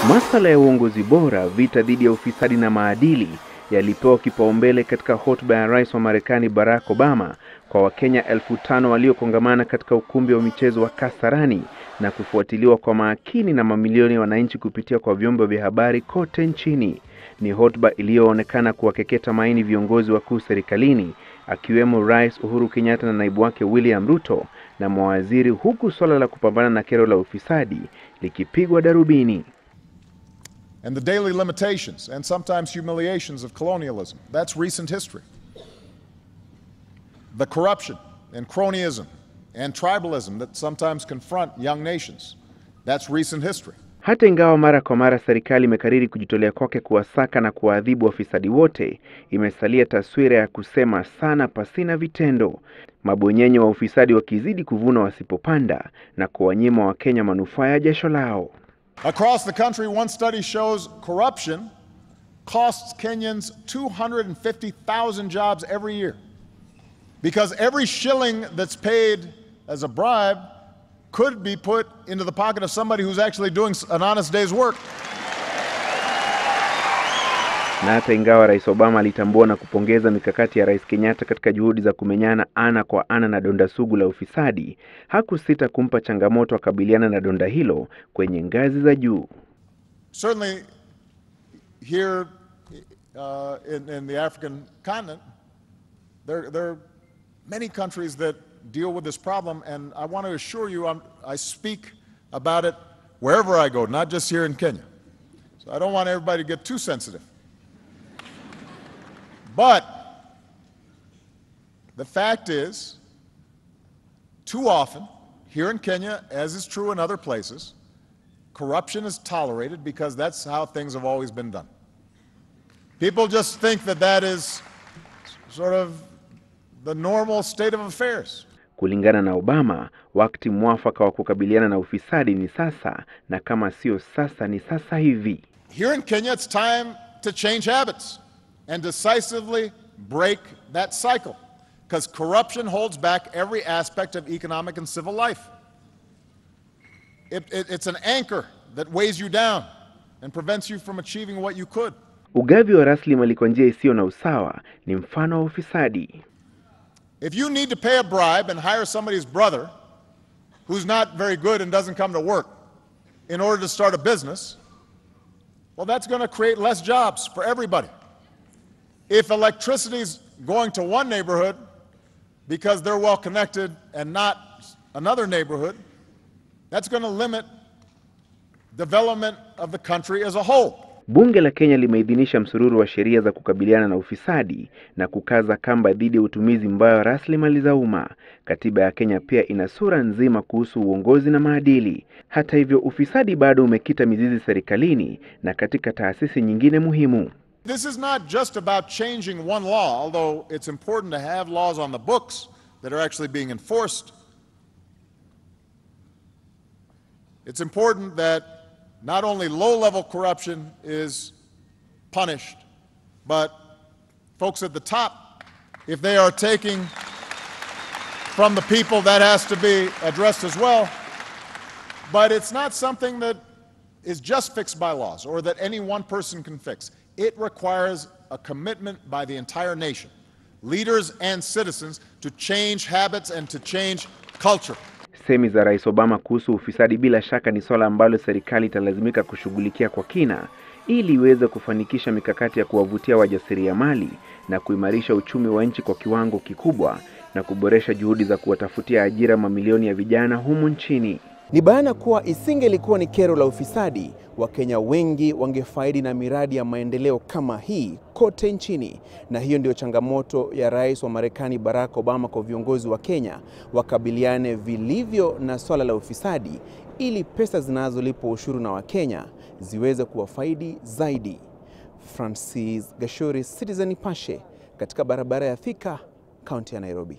Masuala ya uongozi bora, vita dhidi ya ufisadi na maadili yalipewa kipaumbele katika hotuba ya Rais wa Marekani Barack Obama kwa Wakenya 5,000 waliokongamana katika ukumbi wa michezo wa Kasarani na kufuatiliwa kwa makini na mamilioni ya wananchi kupitia kwa vyombo vya habari kote nchini. Ni hotuba iliyoonekana kuwakeketa maini viongozi wakuu serikalini, akiwemo Rais Uhuru Kenyatta na naibu wake William Ruto na mawaziri, huku swala la kupambana na kero la ufisadi likipigwa darubini. And the daily limitations and sometimes humiliations of colonialism, that's recent history. The corruption and cronyism and tribalism that sometimes confront young nations, that's recent history. Hata ingawa mara kwa mara serikali imekariri kujitolea kwake kuwasaka na kuadhibu wafisadi wote, imesalia taswira ya kusema sana pasina vitendo. Mabonyenyo wa ufisadi wakizidi kuvuna wasipopanda na kuwanyima Wakenya manufaa ya jasho lao. Across the country, one study shows corruption costs Kenyans 250,000 jobs every year. Because every shilling that's paid as a bribe could be put into the pocket of somebody who's actually doing an honest day's work. Na hata ingawa Rais Obama alitambua na kupongeza mikakati ya Rais Kenyatta katika juhudi za kumenyana ana kwa ana na donda sugu la ufisadi, hakusita kumpa changamoto akabiliana na donda hilo kwenye ngazi za juu. Certainly here in the African continent, there are many countries that deal with this problem, and I want to assure you I speak about it wherever I go, not just here in Kenya. So I don't want everybody to get too sensitive. But the fact is, too often, here in Kenya, as is true in other places, corruption is tolerated because that's how things have always been done. People just think that that is sort of the normal state of affairs. Kulingana na Obama, wakati mwafaka wa kukabiliana na ufisadi ni sasa, na kama sio sasa ni sasa hivi. Here in Kenya, it's time to change habits and decisively break that cycle, because corruption holds back every aspect of economic and civil life. It's an anchor that weighs you down and prevents you from achieving what you could. Ugavi wa rasilimali kwa njia isiyo na usawa ni mfano wa ufisadi. If you need to pay a bribe and hire somebody's brother who's not very good and doesn't come to work in order to start a business, well, that's going to create less jobs for everybody. If electricity is going to one neighborhood because they're well connected and not another neighborhood, that's going to limit development of the country as a whole. Bunge la Kenya limeidhinisha msururu wa sheria za kukabiliana na ufisadi na kukaza kamba dhidi ya utumizi mbaya wa rasilimali za umma. Katiba ya Kenya pia ina sura nzima kuhusu uongozi na maadili. Hata hivyo, ufisadi bado umekita mizizi serikalini na katika taasisi nyingine muhimu. This is not just about changing one law, although it's important to have laws on the books that are actually being enforced. It's important that not only low-level corruption is punished, but folks at the top, if they are taking from the people, that has to be addressed as well. But it's not something that is just fixed by laws or that any one person can fix. It requires a commitment by the entire nation, leaders and citizens, to change habits and to change culture. Semi za Rais Obama kuhusu ufisadi bila shaka ni swala ambalo serikali italazimika kushughulikia kwa kina ili iweze kufanikisha mikakati ya kuwavutia wajasiriamali na kuimarisha uchumi wa nchi kwa kiwango kikubwa na kuboresha juhudi za kuwatafutia ajira mamilioni ya vijana humu nchini. Ni bayana kuwa isingelikuwa ni kero la ufisadi, Wakenya wengi wangefaidi na miradi ya maendeleo kama hii kote nchini. Na hiyo ndio changamoto ya Rais wa Marekani Barack Obama kwa viongozi wa Kenya, wakabiliane vilivyo na swala la ufisadi ili pesa zinazolipwa ushuru na Wakenya ziweze kuwafaidi zaidi. Francis Gashuri, Citizen Nipashe, katika barabara ya Thika, kaunti ya Nairobi.